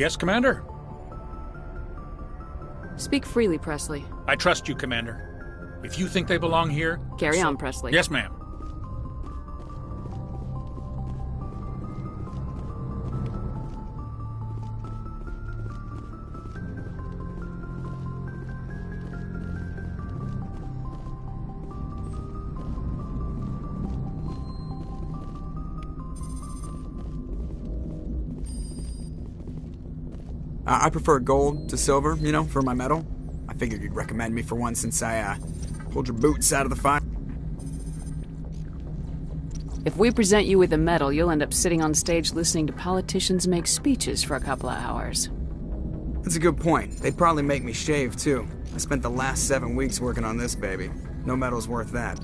Yes, Commander? Speak freely, Presley. I trust you, Commander. If you think they belong here... Carry on, Presley. Yes, ma'am. I prefer gold to silver, you know, for my medal. I figured you'd recommend me for one since I, pulled your boots out of the fire. If we present you with a medal, you'll end up sitting on stage listening to politicians make speeches for a couple of hours. That's a good point. They'd probably make me shave, too. I spent the last 7 weeks working on this baby. No medal's worth that.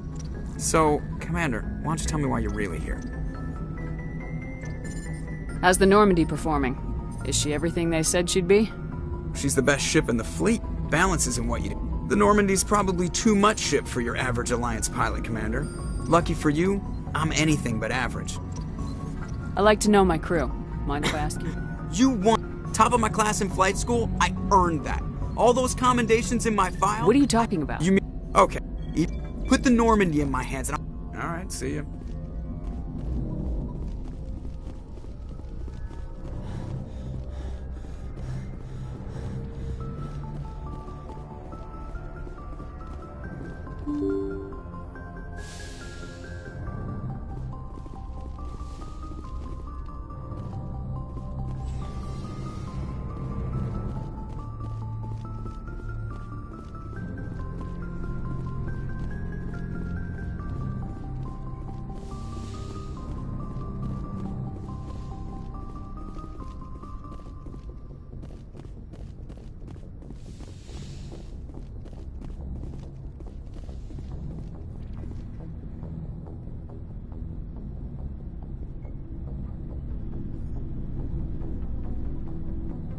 So, Commander, why don't you tell me why you're really here? How's the Normandy performing? Is she everything they said she'd be? She's the best ship in the fleet. Balance isn't what you do. The Normandy's probably too much ship for your average Alliance pilot, Commander. Lucky for you, I'm anything but average. I like to know my crew. Mind if I ask you? You won top of my class in flight school? I earned that. All those commendations in my file? What are you talking about? You mean... Okay. Put the Normandy in my hands and I'll... Alright, see ya.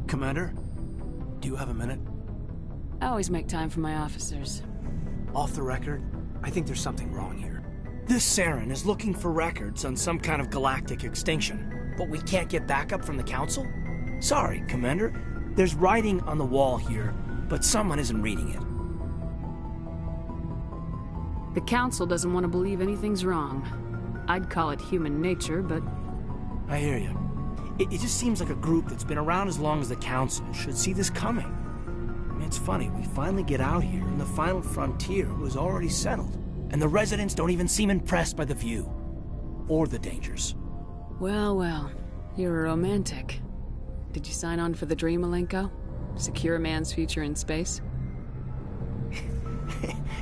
Commander, do you have a minute? I always make time for my officers. Off the record, I think there's something wrong here. This Saren is looking for records on some kind of galactic extinction, but we can't get backup from the Council? Sorry, Commander. There's writing on the wall here, but someone isn't reading it. The Council doesn't want to believe anything's wrong. I'd call it human nature, but... I hear you. It just seems like a group that's been around as long as the Council should see this coming. I mean, it's funny, we finally get out here, and the final frontier was already settled. And the residents don't even seem impressed by the view. Or the dangers. Well, well. You're a romantic. Did you sign on for the dream, Malenko? Secure a man's future in space?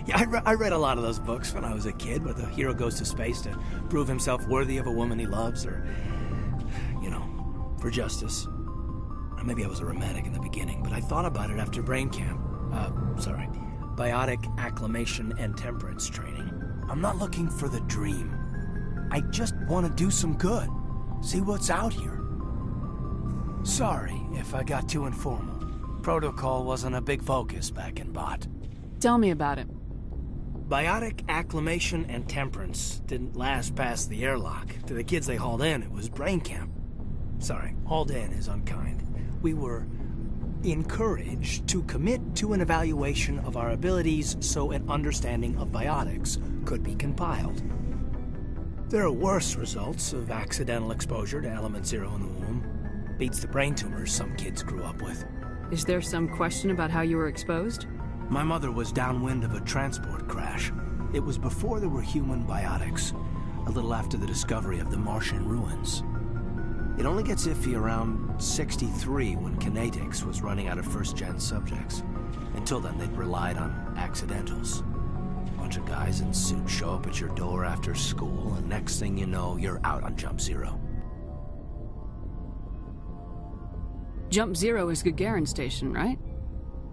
Yeah, I read a lot of those books when I was a kid, where the hero goes to space to prove himself worthy of a woman he loves, or... you know... for justice. Or maybe I was a romantic in the beginning, but I thought about it after brain camp. Biotic acclimation and temperance training. I'm not looking for the dream. I just want to do some good. See what's out here. Sorry if I got too informal. Protocol wasn't a big focus back in Bot. Tell me about it. Biotic acclimation and temperance didn't last past the airlock. To the kids they hauled in, it was brain camp. Sorry, hauled in is unkind. We were encouraged to commit to an evaluation of our abilities so an understanding of biotics could be compiled. There are worse results of accidental exposure to element 0 in the womb. Beats the brain tumors some kids grew up with. Is there some question about how you were exposed? My mother was downwind of a transport crash. It was before there were human biotics, a little after the discovery of the Martian ruins. It only gets iffy around 63 when Kinetics was running out of first-gen subjects. Until then, they'd relied on accidentals. A bunch of guys in suits show up at your door after school, and next thing you know, you're out on Jump Zero. Jump Zero is Gagarin Station, right?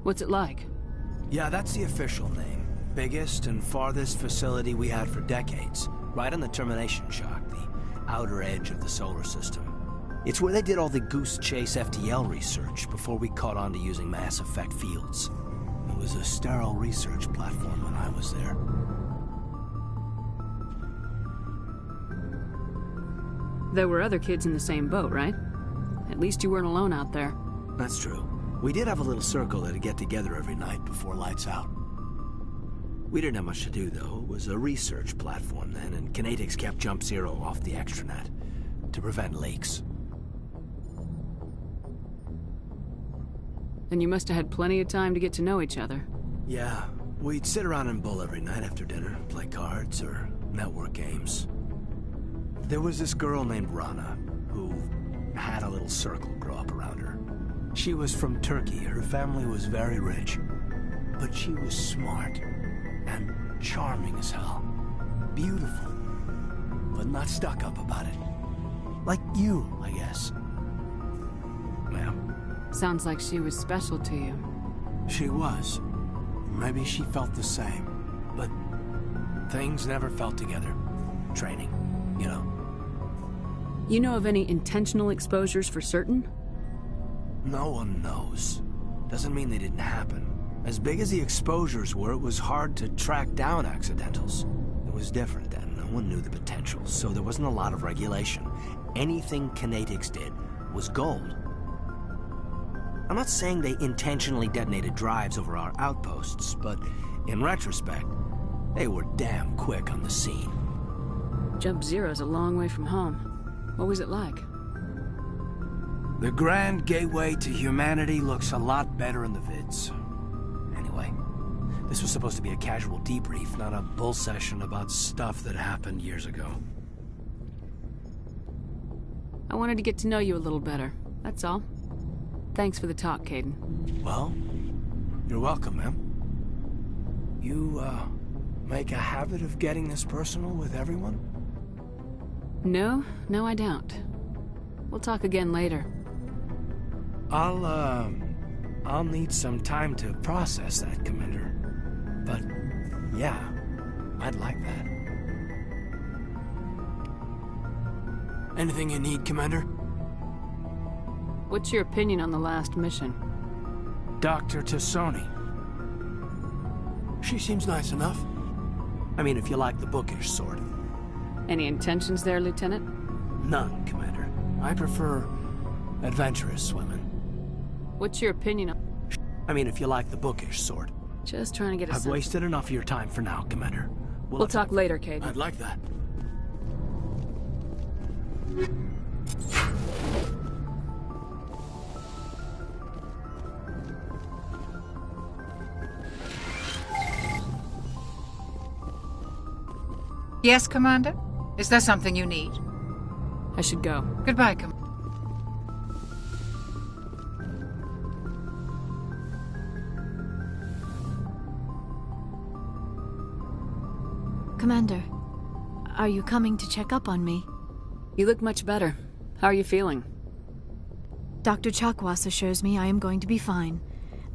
What's it like? Yeah, that's the official name. Biggest and farthest facility we had for decades. Right on the termination shock, the outer edge of the solar system. It's where they did all the Goose Chase FTL research before we caught on to using mass effect fields. It was a sterile research platform when I was there. There were other kids in the same boat, right? At least you weren't alone out there. That's true. We did have a little circle that'd get together every night before lights out. We didn't have much to do, though. It was a research platform then, and Kinetics kept Jump Zero off the extranet to prevent leaks. Then you must have had plenty of time to get to know each other. Yeah, we'd sit around and bull every night after dinner, play cards or network games. There was this girl named Rana, who had a little circle grow up around her. She was from Turkey. Her family was very rich. But she was smart and charming as hell. Beautiful, but not stuck up about it. Like you, I guess. Ma'am? Sounds like she was special to you. She was. Maybe she felt the same. But things never felt together. Training, you know. You know of any intentional exposures for certain? No one knows. Doesn't mean they didn't happen. As big as the exposures were, it was hard to track down accidentals. It was different then. No one knew the potential, so there wasn't a lot of regulation. Anything Kinetics did was gold. I'm not saying they intentionally detonated drives over our outposts, but in retrospect, they were damn quick on the scene. Jump Zero's a long way from home. What was it like? The grand gateway to humanity looks a lot better in the vids. Anyway, this was supposed to be a casual debrief, not a bull session about stuff that happened years ago. I wanted to get to know you a little better, that's all. Thanks for the talk, Caden. Well, you're welcome, ma'am. You, make a habit of getting this personal with everyone? No, I don't. We'll talk again later. I'll need some time to process that, Commander. But, yeah, I'd like that. Anything you need, Commander? What's your opinion on the last mission? Dr. Tassoni. She seems nice enough. I mean, if you like the bookish sort. Any intentions there, Lieutenant? None, Commander. I prefer adventurous women. What's your opinion on... I mean, if you like the bookish sort. Just trying to get a I've wasted enough of your time for now, Commander. We'll talk later, Caden. I'd like that. Yes, Commander? Is there something you need? I should go. Goodbye, Commander. Commander, are you coming to check up on me? You look much better. How are you feeling? Dr. Chakwas assures me I am going to be fine.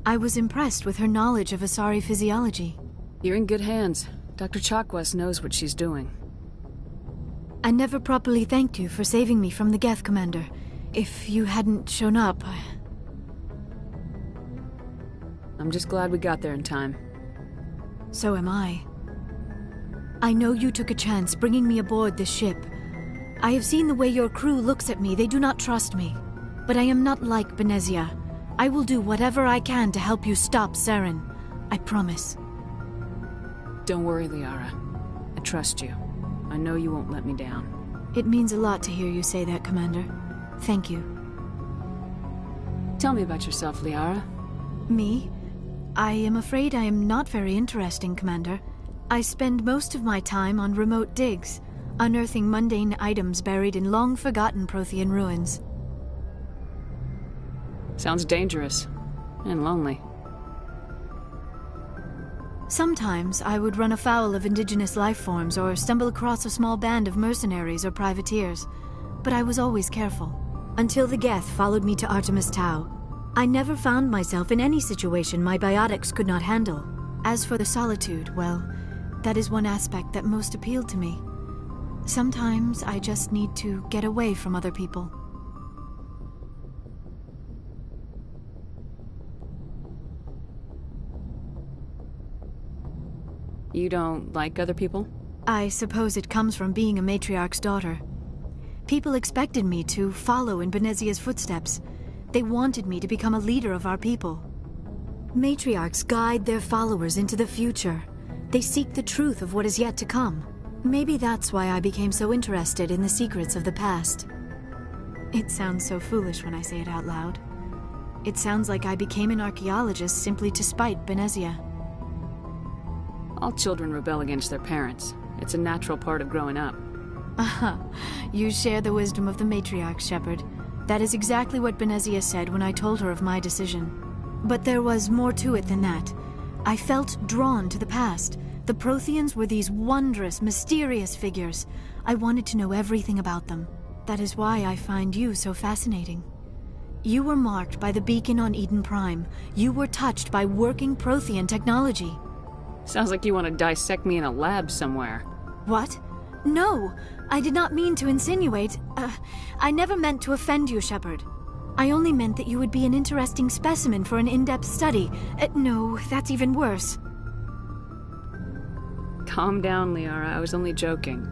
I was impressed with her knowledge of Asari physiology. You're in good hands. Dr. Chakwas knows what she's doing. I never properly thanked you for saving me from the Geth, Commander. If you hadn't shown up, I'm just glad we got there in time. So am I. I know you took a chance bringing me aboard this ship. I have seen the way your crew looks at me. They do not trust me. But I am not like Benezia. I will do whatever I can to help you stop Saren. I promise. Don't worry, Liara. I trust you. I know you won't let me down. It means a lot to hear you say that, Commander. Thank you. Tell me about yourself, Liara. Me? I am afraid I am not very interesting, Commander. I spend most of my time on remote digs, unearthing mundane items buried in long-forgotten Prothean ruins. Sounds dangerous. And lonely. Sometimes I would run afoul of indigenous life forms or stumble across a small band of mercenaries or privateers. But I was always careful. Until the Geth followed me to Artemis Tau. I never found myself in any situation my biotics could not handle. As for the solitude, well, that is one aspect that most appealed to me. Sometimes I just need to get away from other people. You don't like other people? I suppose it comes from being a matriarch's daughter. People expected me to follow in Benezia's footsteps. They wanted me to become a leader of our people. Matriarchs guide their followers into the future. They seek the truth of what is yet to come. Maybe that's why I became so interested in the secrets of the past. It sounds so foolish when I say it out loud. It sounds like I became an archaeologist simply to spite Benezia. All children rebel against their parents. It's a natural part of growing up. Aha, you share the wisdom of the matriarch, Shepard. That is exactly what Benezia said when I told her of my decision. But there was more to it than that. I felt drawn to the past. The Protheans were these wondrous, mysterious figures. I wanted to know everything about them. That is why I find you so fascinating. You were marked by the beacon on Eden Prime. You were touched by working Prothean technology. Sounds like you want to dissect me in a lab somewhere. What? No, I did not mean to insinuate. I never meant to offend you, Shepard. I only meant that you would be an interesting specimen for an in-depth study. No, that's even worse. Calm down, Liara. I was only joking.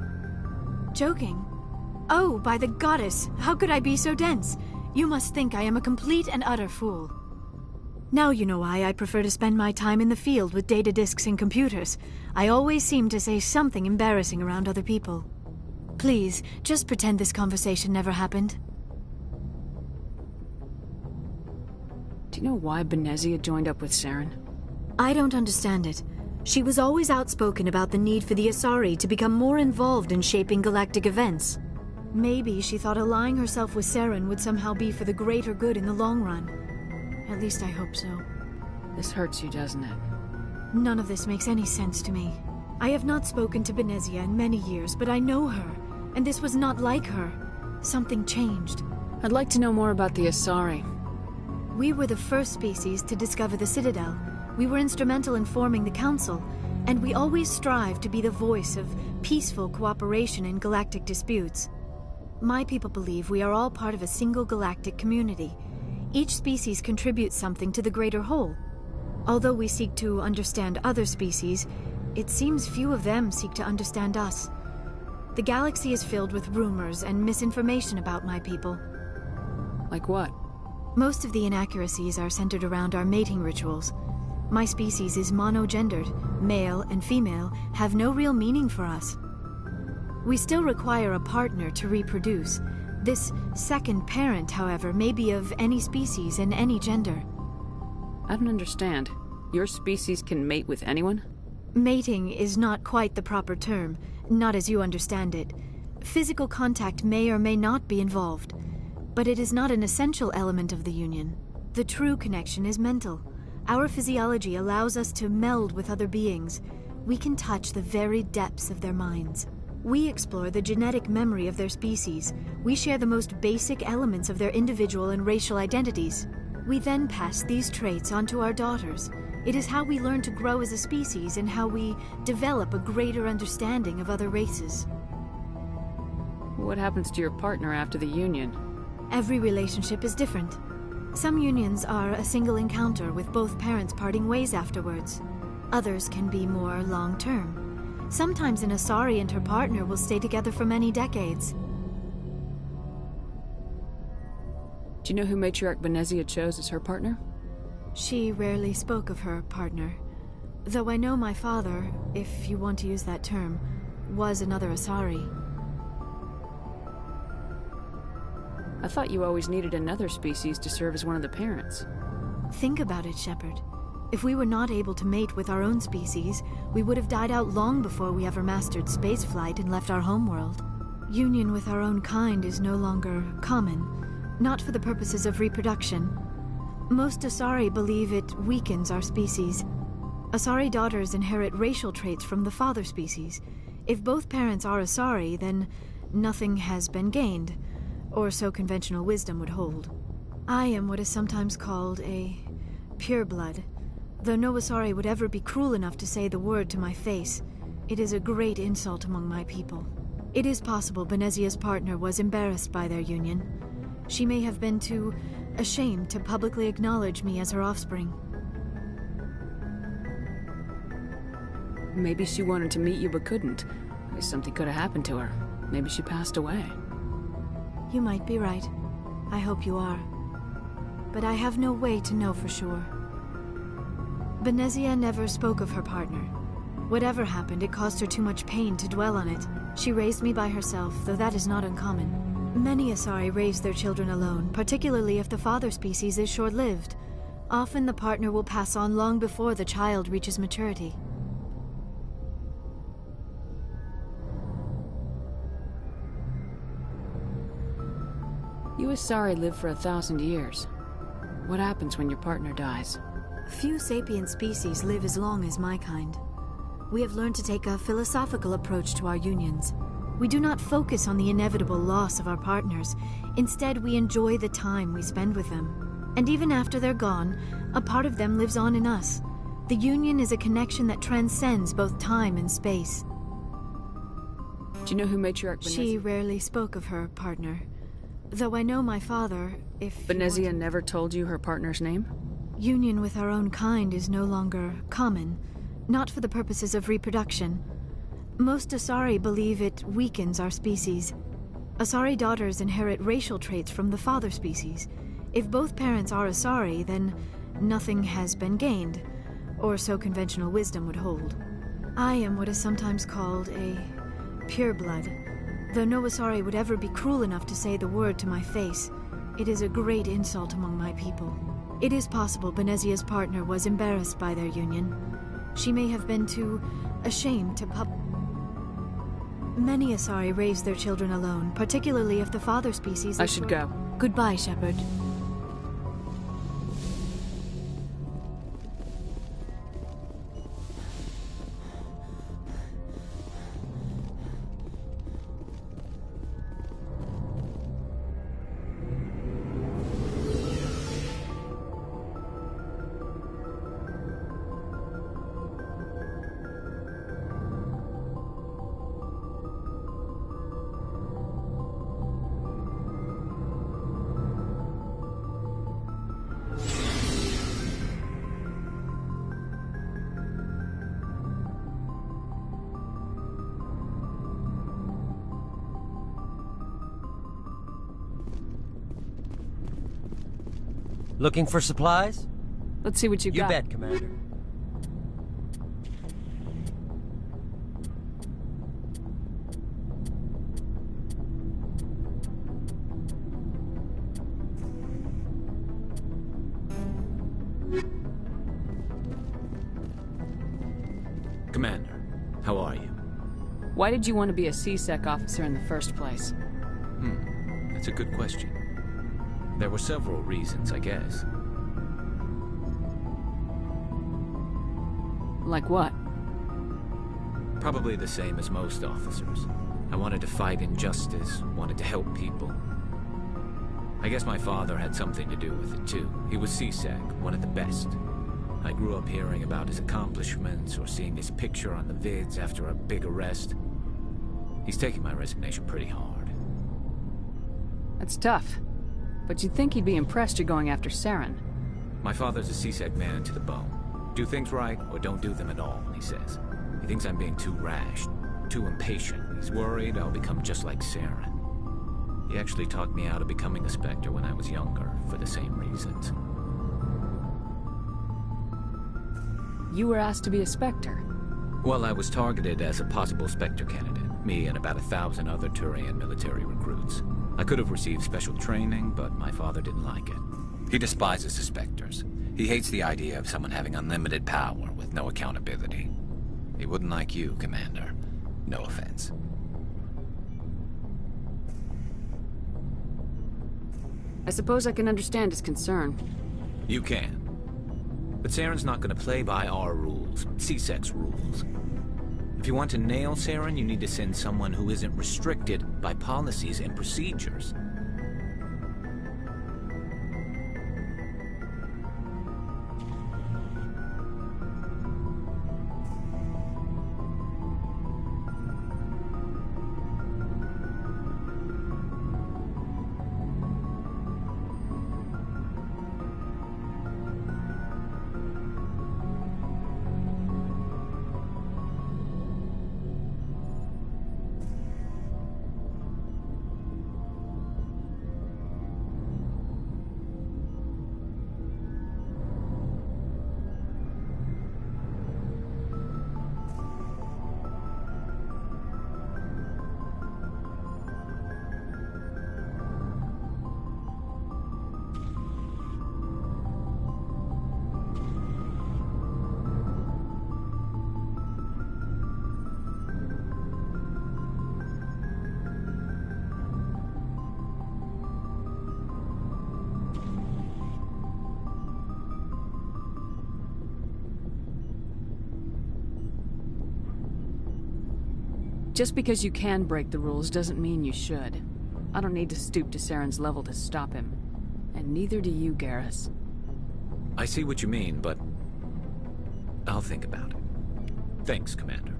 Joking? Oh, by the goddess, how could I be so dense? You must think I am a complete and utter fool. Now you know why I prefer to spend my time in the field with data disks and computers. I always seem to say something embarrassing around other people. Please, just pretend this conversation never happened. Do you know why Benezia joined up with Saren? I don't understand it. She was always outspoken about the need for the Asari to become more involved in shaping galactic events. Maybe she thought allying herself with Saren would somehow be for the greater good in the long run. At least I hope so. This hurts you, doesn't it? None of this makes any sense to me. I have not spoken to Benezia in many years, but I know her, and this was not like her. Something changed. I'd like to know more about the Asari. We were the first species to discover the Citadel. We were instrumental in forming the Council, and we always strive to be the voice of peaceful cooperation in galactic disputes. My people believe we are all part of a single galactic community. Each species contributes something to the greater whole. Although we seek to understand other species, it seems few of them seek to understand us. The galaxy is filled with rumors and misinformation about my people. Like what? Most of the inaccuracies are centered around our mating rituals. My species is monogendered. Male and female have no real meaning for us. We still require a partner to reproduce. This second parent, however, may be of any species and any gender. I don't understand. Your species can mate with anyone? Mating is not quite the proper term, not as you understand it. Physical contact may or may not be involved, but it is not an essential element of the union. The true connection is mental. Our physiology allows us to meld with other beings. We can touch the very depths of their minds. We explore the genetic memory of their species. We share the most basic elements of their individual and racial identities. We then pass these traits on to our daughters. It is how we learn to grow as a species and how we develop a greater understanding of other races. What happens to your partner after the union? Every relationship is different. Some unions are a single encounter with both parents parting ways afterwards. Others can be more long-term. Sometimes an Asari and her partner will stay together for many decades. Do you know who Matriarch Benezia chose as her partner? She rarely spoke of her partner. Though I know my father, if you want to use that term, was another Asari. I thought you always needed another species to serve as one of the parents. Think about it, Shepard. If we were not able to mate with our own species, we would have died out long before we ever mastered spaceflight and left our homeworld. Union with our own kind is no longer common, not for the purposes of reproduction. Most Asari believe it weakens our species. Asari daughters inherit racial traits from the father species. If both parents are Asari, then nothing has been gained, or so conventional wisdom would hold. I am what is sometimes called a pureblood. Though no Asari would ever be cruel enough to say the word to my face, it is a great insult among my people. It is possible Benezia's partner was embarrassed by their union. She may have been too ashamed to publicly acknowledge me as her offspring. Maybe she wanted to meet you but couldn't. Something could have happened to her. Maybe she passed away. You might be right. I hope you are. but I have no way to know for sure. Benezia never spoke of her partner. Whatever happened, it caused her too much pain to dwell on it. She raised me by herself, though that is not uncommon. Many Asari raise their children alone, particularly if the father species is short-lived. Often the partner will pass on long before the child reaches maturity. You Asari live for 1,000 years. What happens when your partner dies? Few sapient species live as long as my kind. We have learned to take a philosophical approach to our unions. We do not focus on the inevitable loss of our partners. Instead, we enjoy the time we spend with them. And even after they're gone, a part of them lives on in us. The union is a connection that transcends both time and space. Do you know who matriarch Benezia? She rarely spoke of her partner. Though I know my father, if... Benezia never told you her partner's name? Union with our own kind is no longer common. Not for the purposes of reproduction. Most Asari believe it weakens our species. Asari daughters inherit racial traits from the father species. If both parents are Asari, then nothing has been gained, or so conventional wisdom would hold. I am what is sometimes called a pureblood. Though no Asari would ever be cruel enough to say the word to my face, it is a great insult among my people. It is possible Benezia's partner was embarrassed by their union. She may have been too ashamed to Many Asari raise their children alone, particularly if the father species... I should go. Goodbye, Shepard. Looking for supplies? Let's see what you got. You bet, Commander. Commander, how are you? Why did you want to be a C-Sec officer in the first place? That's a good question. There were several reasons, I guess. Like what? Probably the same as most officers. I wanted to fight injustice, wanted to help people. I guess my father had something to do with it too. He was C-Sec, one of the best. I grew up hearing about his accomplishments or seeing his picture on the vids after a big arrest. He's taking my resignation pretty hard. That's tough. But you'd think he'd be impressed you're going after Saren. My father's a C-Sec man to the bone. Do things right, or don't do them at all, he says. He thinks I'm being too rash, too impatient. He's worried I'll become just like Saren. He actually talked me out of becoming a Spectre when I was younger, for the same reasons. You were asked to be a Spectre. Well, I was targeted as a possible Spectre candidate. Me and about 1,000 other Turian military recruits. I could have received special training, but my father didn't like it. He despises the Spectres. He hates the idea of someone having unlimited power with no accountability. He wouldn't like you, Commander. No offense. I suppose I can understand his concern. You can. But Saren's not going to play by our rules, C-Sec's rules. If you want to nail Saren, you need to send someone who isn't restricted by policies and procedures. Just because you can break the rules doesn't mean you should. I don't need to stoop to Saren's level to stop him. And neither do you, Garrus. I see what you mean, but I'll think about it. Thanks, Commander.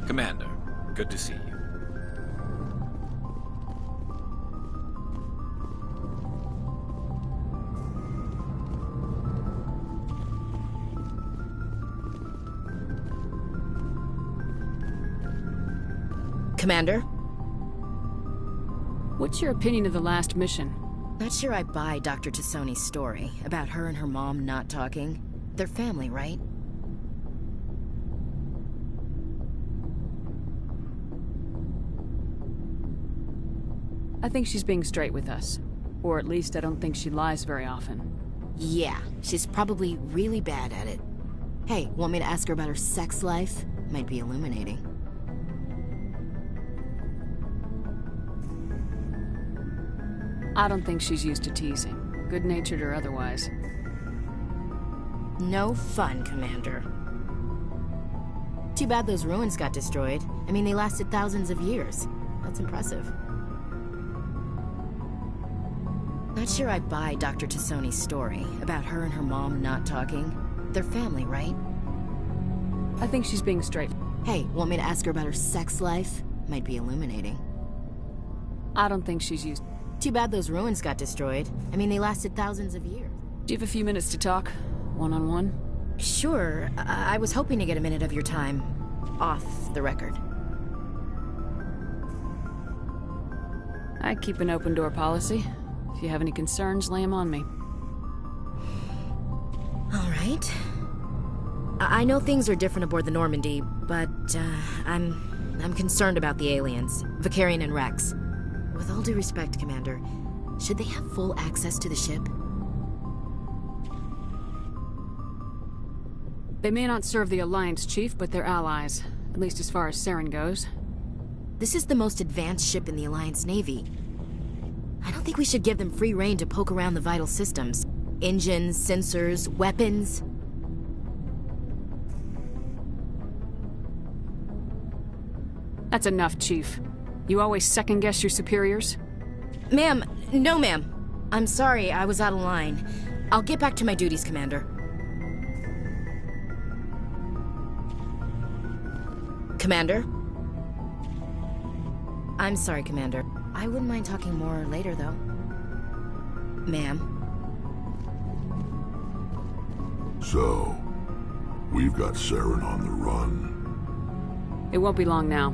Commander, good to see you. Commander? What's your opinion of the last mission? Not sure I buy Dr. Tassoni's story about her and her mom not talking. They're family, right? I think she's being straight with us. Or at least I don't think she lies very often. Yeah, she's probably really bad at it. Hey, want me to ask her about her sex life? Might be illuminating. I don't think she's used to teasing, good-natured or otherwise. No fun, Commander. Too bad those ruins got destroyed. I mean, they lasted thousands of years. That's impressive. Not sure I buy Dr. Tassoni's story about her and her mom not talking. They're family, right? I think she's being straight. Hey, want me to ask her about her sex life? Might be illuminating. I don't think she's used... Too bad those ruins got destroyed. I mean, they lasted thousands of years. Do you have a few minutes to talk? One-on-one? Sure. I was hoping to get a minute of your time. Off the record. I keep an open-door policy. If you have any concerns, lay them on me. All right. I know things are different aboard the Normandy, but I'm concerned about the aliens, Vicarian and Rex. With all due respect, Commander, should they have full access to the ship? They may not serve the Alliance, Chief, but they're allies. At least as far as Saren goes. This is the most advanced ship in the Alliance Navy. I don't think we should give them free rein to poke around the vital systems. Engines, sensors, weapons. That's enough, Chief. You always second-guess your superiors? Ma'am, no ma'am. I'm sorry, I was out of line. I'll get back to my duties, Commander. Commander? I'm sorry, Commander. I wouldn't mind talking more later, though. Ma'am? So, we've got Saren on the run. It won't be long now.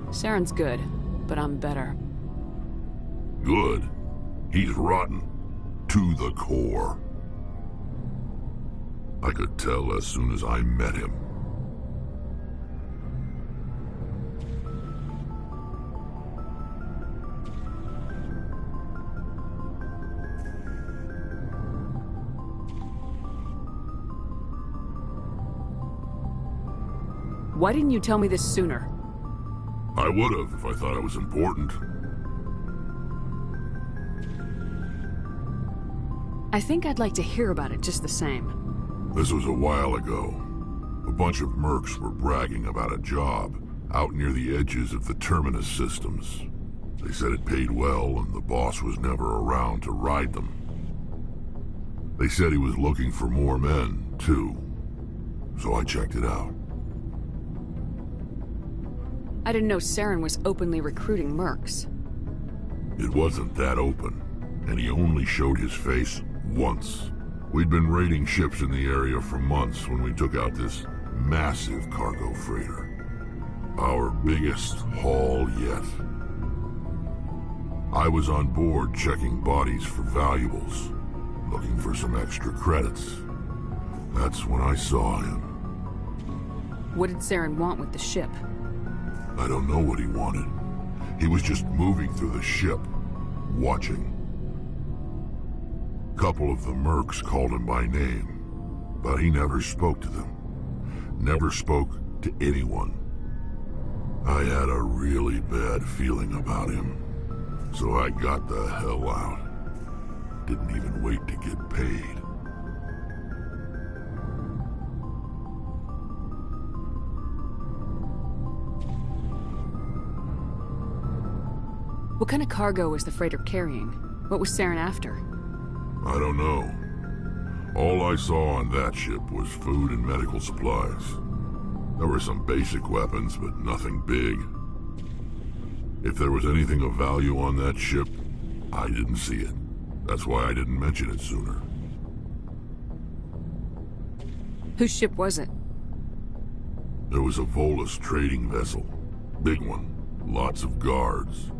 Saren's good, but I'm better. Good? He's rotten. To the core. I could tell as soon as I met him. Why didn't you tell me this sooner? I would have if I thought it was important. I think I'd like to hear about it just the same. This was a while ago. A bunch of mercs were bragging about a job out near the edges of the Terminus systems. They said it paid well and the boss was never around to ride them. They said he was looking for more men, too. So I checked it out. I didn't know Saren was openly recruiting mercs. It wasn't that open, and he only showed his face once. We'd been raiding ships in the area for months when we took out this massive cargo freighter. Our biggest haul yet. I was on board checking bodies for valuables, looking for some extra credits. That's when I saw him. What did Saren want with the ship? I don't know what he wanted. He was just moving through the ship, watching. Couple of the mercs called him by name, but he never spoke to them. Never spoke to anyone. I had a really bad feeling about him, so I got the hell out. Didn't even wait to get paid. What kind of cargo was the freighter carrying? What was Saren after? I don't know. All I saw on that ship was food and medical supplies. There were some basic weapons, but nothing big. If there was anything of value on that ship, I didn't see it. That's why I didn't mention it sooner. Whose ship was it? There was a Volus trading vessel. Big one. Lots of guards.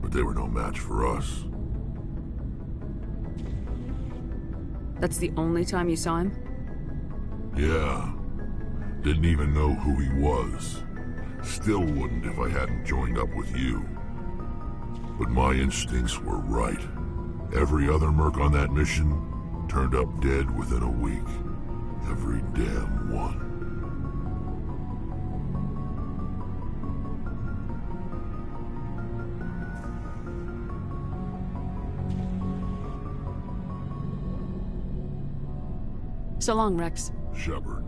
But they were no match for us. That's the only time you saw him? Yeah. Didn't even know who he was. Still wouldn't if I hadn't joined up with you. But my instincts were right. Every other merc on that mission turned up dead within a week. Every damn one. So long, Rex. Shepard.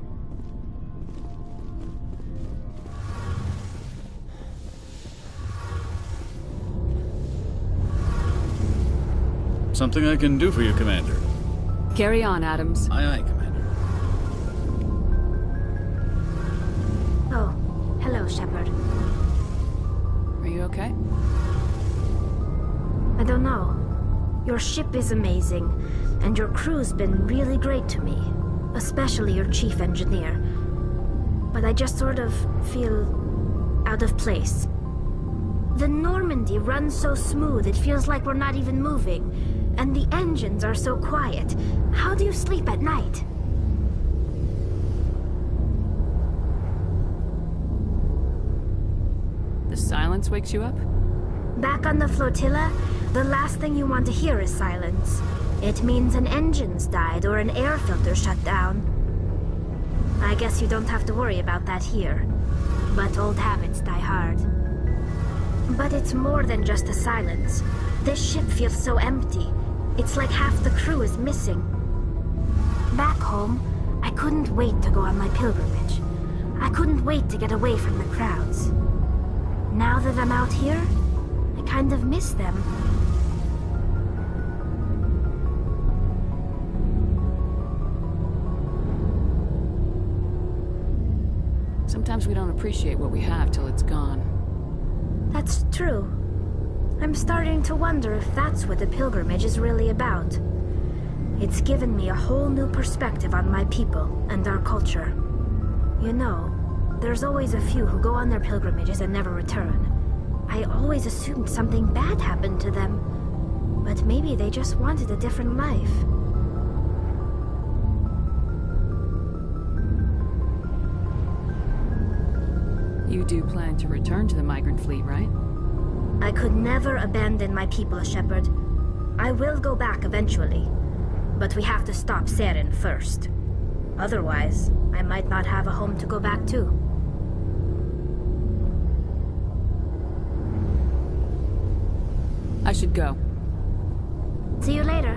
Something I can do for you, Commander. Carry on, Adams. Aye, aye, Commander. Oh, hello, Shepard. Are you okay? I don't know. Your ship is amazing, and your crew's been really great to me. Especially your chief engineer. But I just sort of feel out of place. The Normandy runs so smooth it feels like we're not even moving. And the engines are so quiet. How do you sleep at night? The silence wakes you up? Back on the flotilla, the last thing you want to hear is silence. It means an engine's died or an air filter shut down. I guess you don't have to worry about that here. But old habits die hard. But it's more than just the silence. This ship feels so empty. It's like half the crew is missing. Back home, I couldn't wait to go on my pilgrimage. I couldn't wait to get away from the crowds. Now that I'm out here, I kind of miss them. Sometimes we don't appreciate what we have till it's gone. That's true. I'm starting to wonder if that's what the pilgrimage is really about. It's given me a whole new perspective on my people and our culture. You know, there's always a few who go on their pilgrimages and never return. I always assumed something bad happened to them. But maybe they just wanted a different life. You do plan to return to the migrant fleet, right? I could never abandon my people, Shepard. I will go back eventually. But we have to stop Saren first. Otherwise, I might not have a home to go back to. I should go. See you later.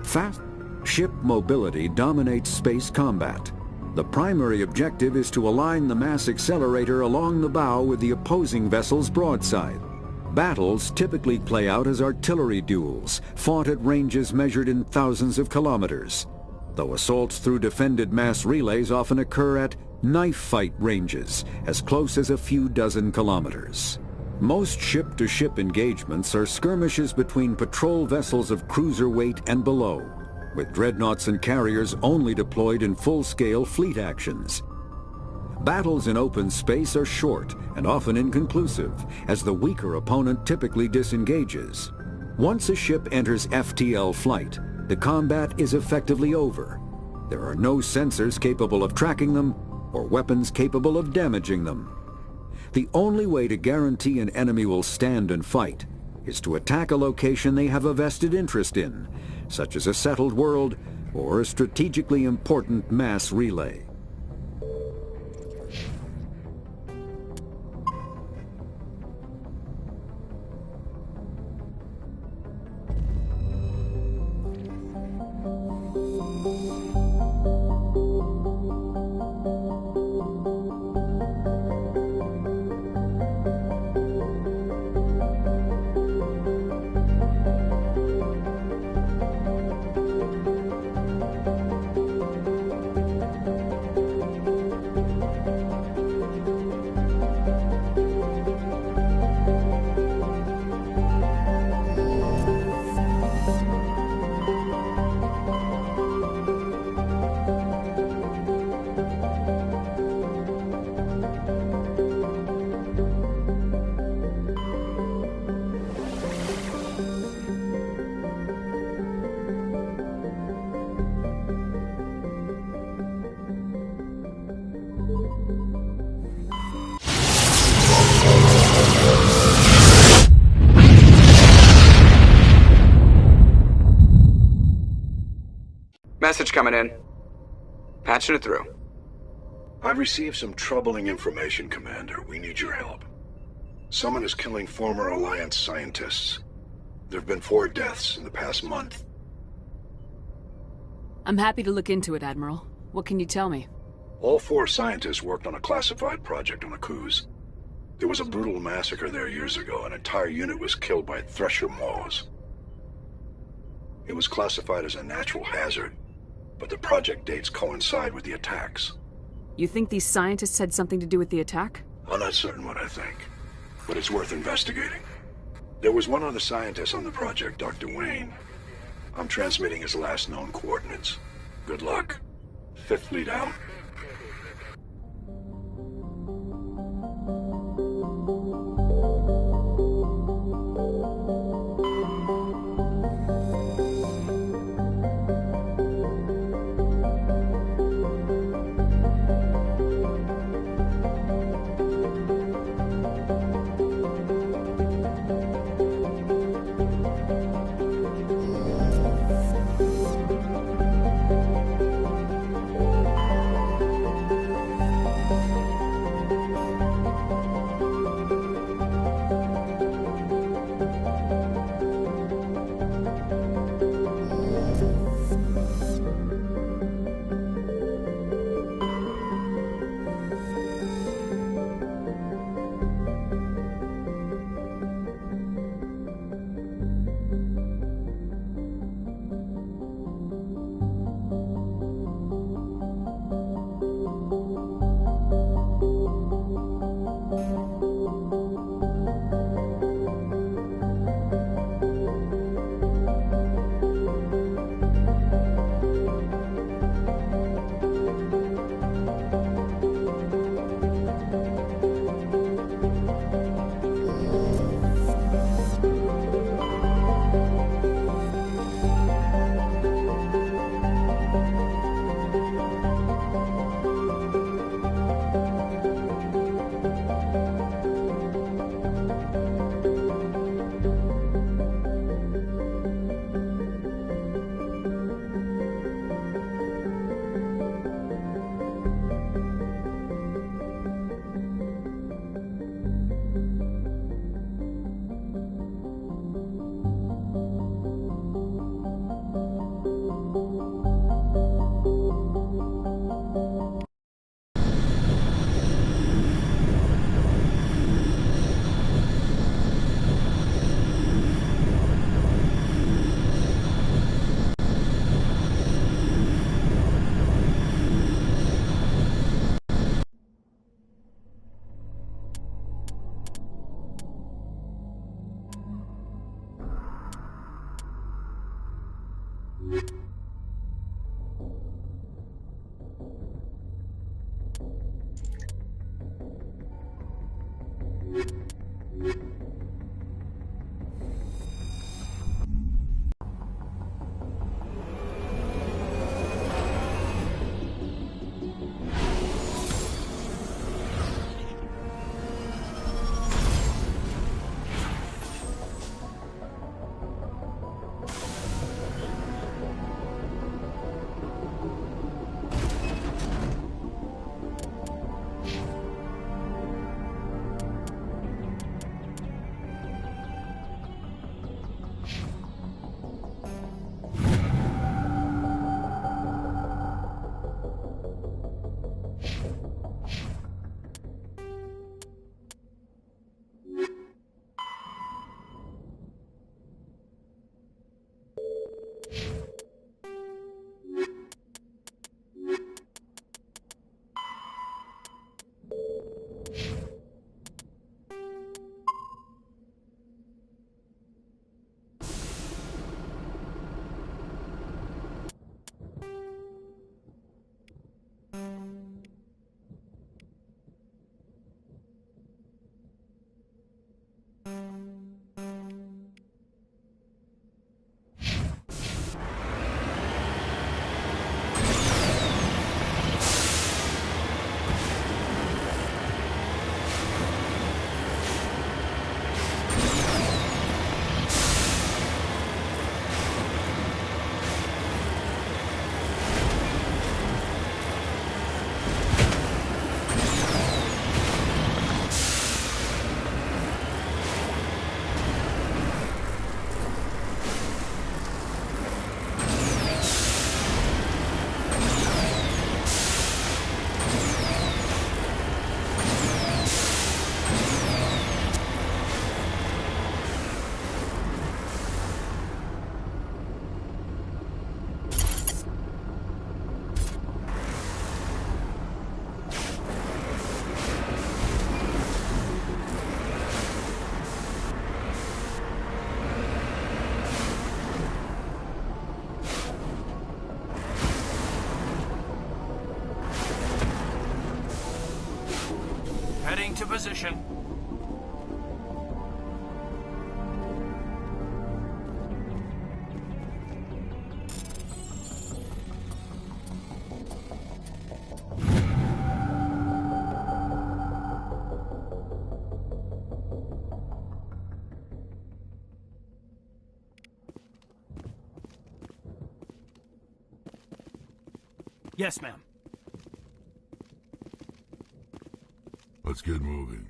Fast ship mobility dominates space combat. The primary objective is to align the mass accelerator along the bow with the opposing vessel's broadside. Battles typically play out as artillery duels, fought at ranges measured in thousands of kilometers, though assaults through defended mass relays often occur at knife fight ranges, as close as a few dozen kilometers. Most ship-to-ship engagements are skirmishes between patrol vessels of cruiser weight and below, with dreadnoughts and carriers only deployed in full-scale fleet actions. Battles in open space are short and often inconclusive, as the weaker opponent typically disengages. Once a ship enters FTL flight, the combat is effectively over. There are no sensors capable of tracking them, or weapons capable of damaging them. The only way to guarantee an enemy will stand and fight is to attack a location they have a vested interest in, such as a settled world or a strategically important mass relay. Message coming in. Patching it through. I've received some troubling information, Commander. We need your help. Someone is killing former Alliance scientists. There have been 4 deaths in the past month. I'm happy to look into it, Admiral. What can you tell me? All 4 scientists worked on a classified project on Akuz. There was a brutal massacre there years ago. An entire unit was killed by Thresher maws. It was classified as a natural hazard, but the project dates coincide with the attacks. You think these scientists had something to do with the attack? I'm not certain what I think, but it's worth investigating. There was one other scientist on the project, Dr. Wayne. I'm transmitting his last known coordinates. Good luck. 5th Fleet out. Heading to position. Yes, ma'am. Let's get moving.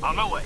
On my way.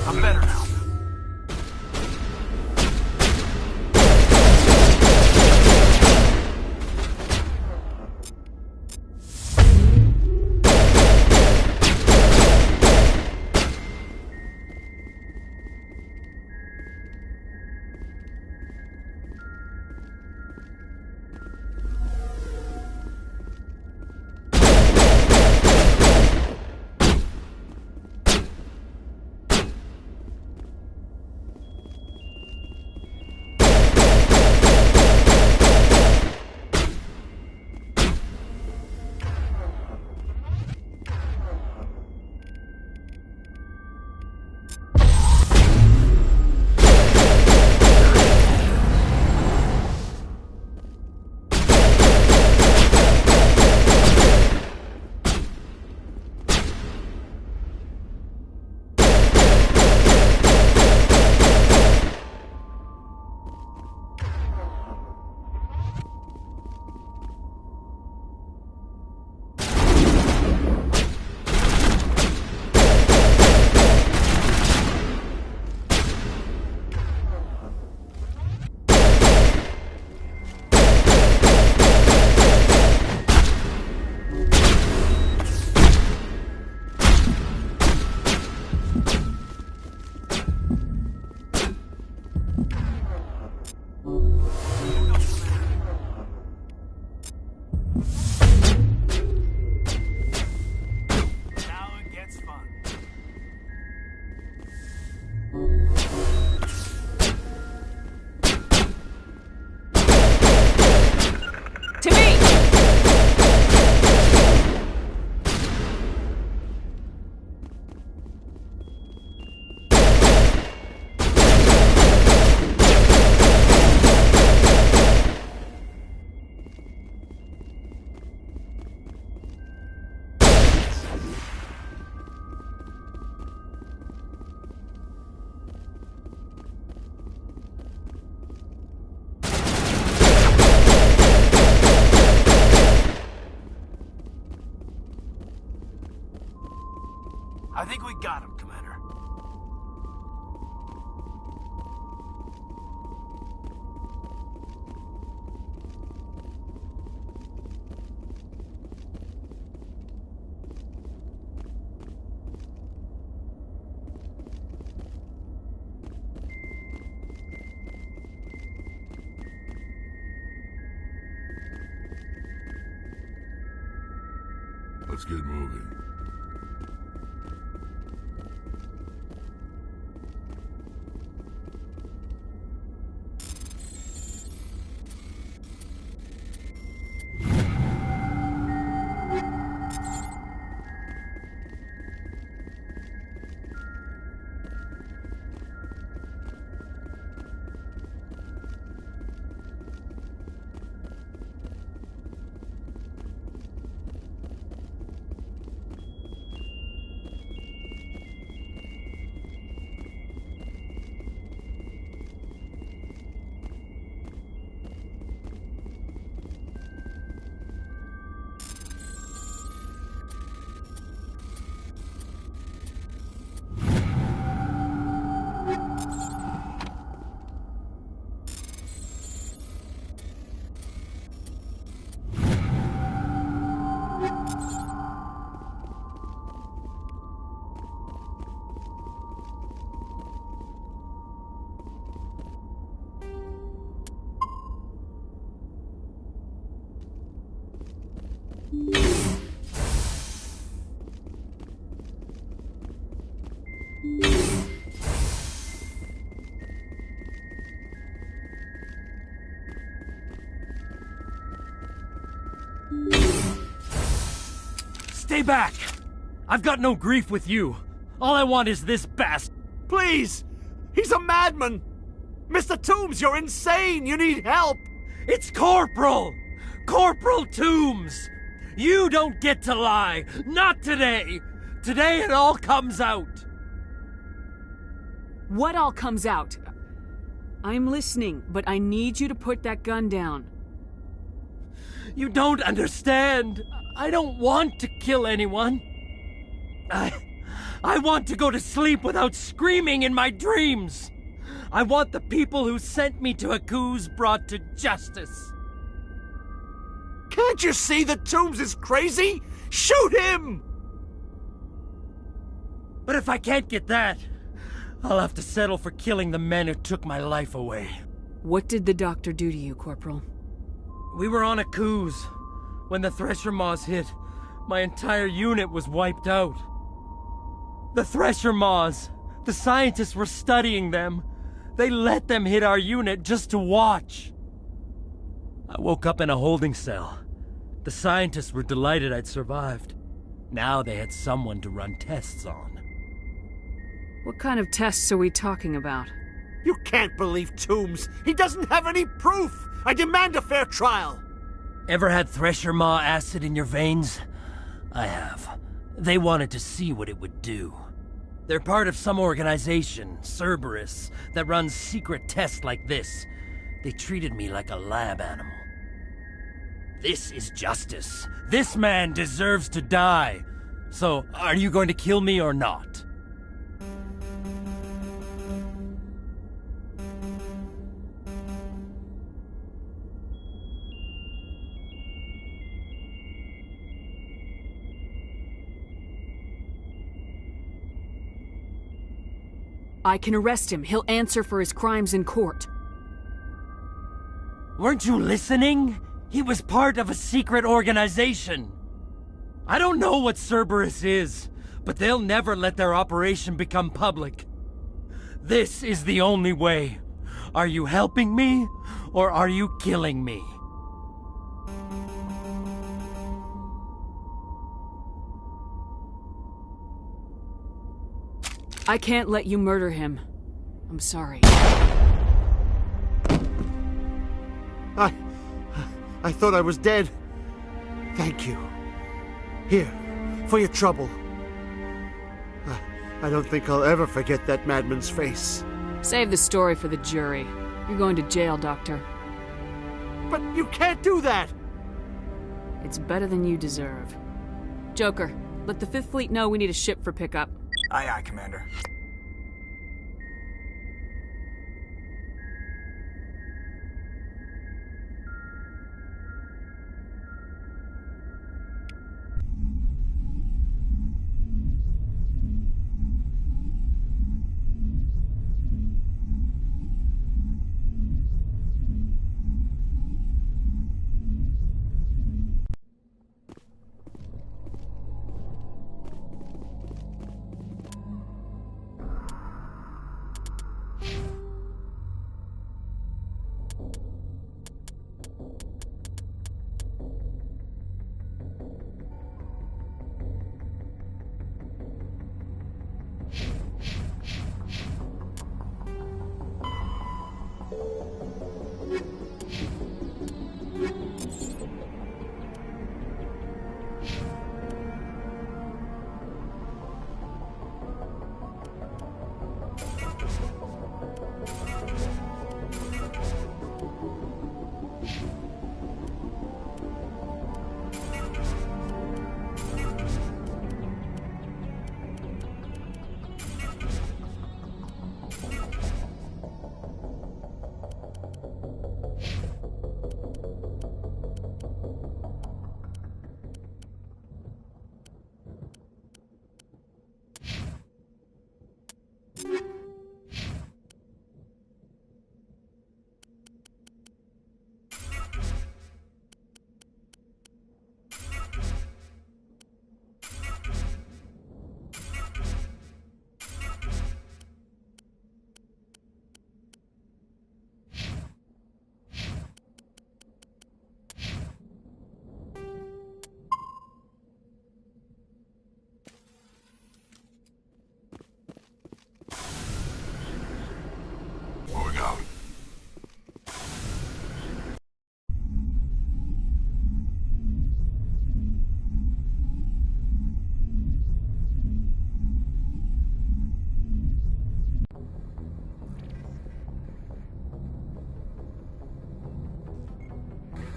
I'm better now. we got him, Commander. Let's get moving. Stay back! I've got no grief with you. All I want is this bastard. Please! He's a madman! Mr. Toombs, you're insane! You need help! It's Corporal! Corporal Toombs! You don't get to lie! Not today! Today it all comes out! What all comes out? I'm listening, but I need you to put that gun down. You don't understand! I don't want to kill anyone. I want to go to sleep without screaming in my dreams. I want the people who sent me to Aku's brought to justice. Can't you see that Toombs is crazy? Shoot him! But if I can't get that, I'll have to settle for killing the men who took my life away. What did the doctor do to you, Corporal? We were on Aku's. When the Thresher Maws hit, my entire unit was wiped out. The Thresher Maws, the scientists were studying them. They let them hit our unit just to watch. I woke up in a holding cell. The scientists were delighted I'd survived. Now they had someone to run tests on. What kind of tests are we talking about? You can't believe Toombs. He doesn't have any proof. I demand a fair trial. Ever had Thresher Maw acid in your veins? I have. They wanted to see what it would do. They're part of some organization, Cerberus, that runs secret tests like this. They treated me like a lab animal. This is justice. This man deserves to die. So, are you going to kill me or not? I can arrest him. He'll answer for his crimes in court. Weren't you listening? He was part of a secret organization. I don't know what Cerberus is, but they'll never let their operation become public. This is the only way. Are you helping me, or are you killing me? I can't let you murder him. I'm sorry. I thought I was dead. Thank you. Here, for your trouble. I don't think I'll ever forget that madman's face. Save the story for the jury. You're going to jail, Doctor. But you can't do that! It's better than you deserve. Joker, let the Fifth Fleet know we need a ship for pickup. Aye, aye, Commander.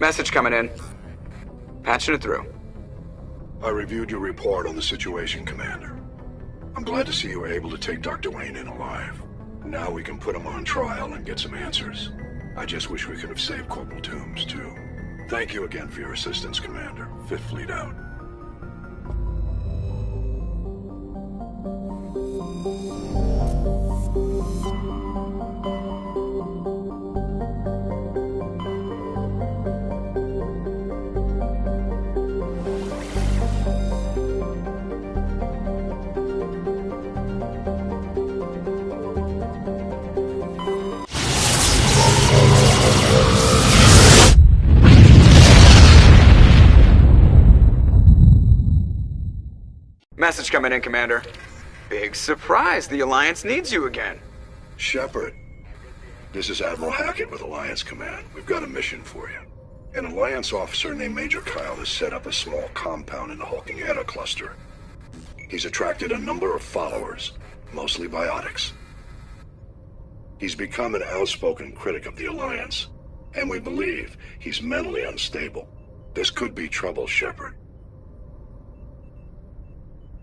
Message coming in. Patching it through. I reviewed your report on the situation, Commander. I'm glad to see you were able to take Dr. Wayne in alive. Now we can put him on trial and get some answers. I just wish we could have saved Corporal Toombs, too. Thank you again for your assistance, Commander. Fifth Fleet out. Message coming in, Commander. Big surprise, the Alliance needs you again. Shepard, this is Admiral Hackett with Alliance Command. We've got a mission for you. An Alliance officer named Major Kyle has set up a small compound in the hulking Heroe cluster. He's attracted a number of followers, mostly biotics. He's become an outspoken critic of the Alliance, and we believe he's mentally unstable. This could be trouble, Shepard.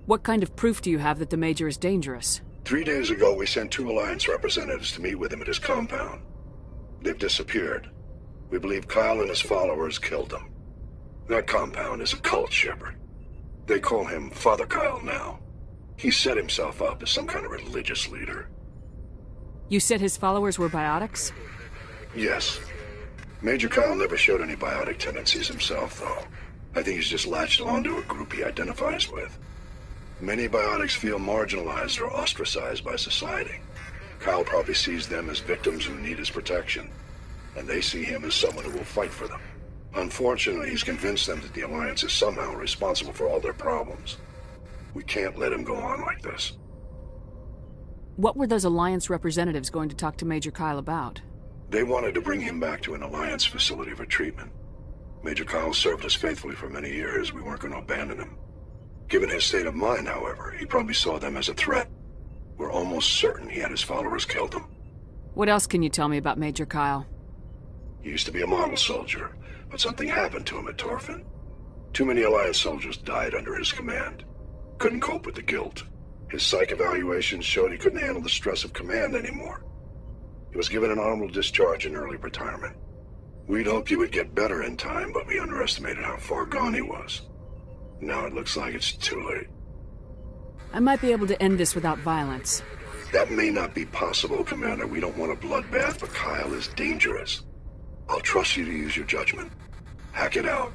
What kind of proof do you have that the Major is dangerous? 3 days ago, we sent 2 Alliance representatives to meet with him at his compound. They've disappeared. We believe Kyle and his followers killed them. That compound is a cult, Shepard. They call him Father Kyle now. He set himself up as some kind of religious leader. You said his followers were biotics? Yes. Major Kyle never showed any biotic tendencies himself, though. I think he's just latched onto a group he identifies with. Many biotics feel marginalized or ostracized by society. Kyle probably sees them as victims who need his protection, and they see him as someone who will fight for them. Unfortunately, he's convinced them that the Alliance is somehow responsible for all their problems. We can't let him go on like this. What were those Alliance representatives going to talk to Major Kyle about? They wanted to bring him back to an Alliance facility for treatment. Major Kyle served us faithfully for many years. We weren't going to abandon him. Given his state of mind, however, he probably saw them as a threat. We're almost certain he had his followers killed them. What else can you tell me about Major Kyle? He used to be a model soldier, but something happened to him at Torfin. Too many Alliance soldiers died under his command. Couldn't cope with the guilt. His psych evaluations showed he couldn't handle the stress of command anymore. He was given an honorable discharge in early retirement. We'd hoped he would get better in time, but we underestimated how far gone he was. Now it looks like it's too late. I might be able to end this without violence. That may not be possible, Commander. We don't want a bloodbath, but Kyle is dangerous. I'll trust you to use your judgment. Hack it out.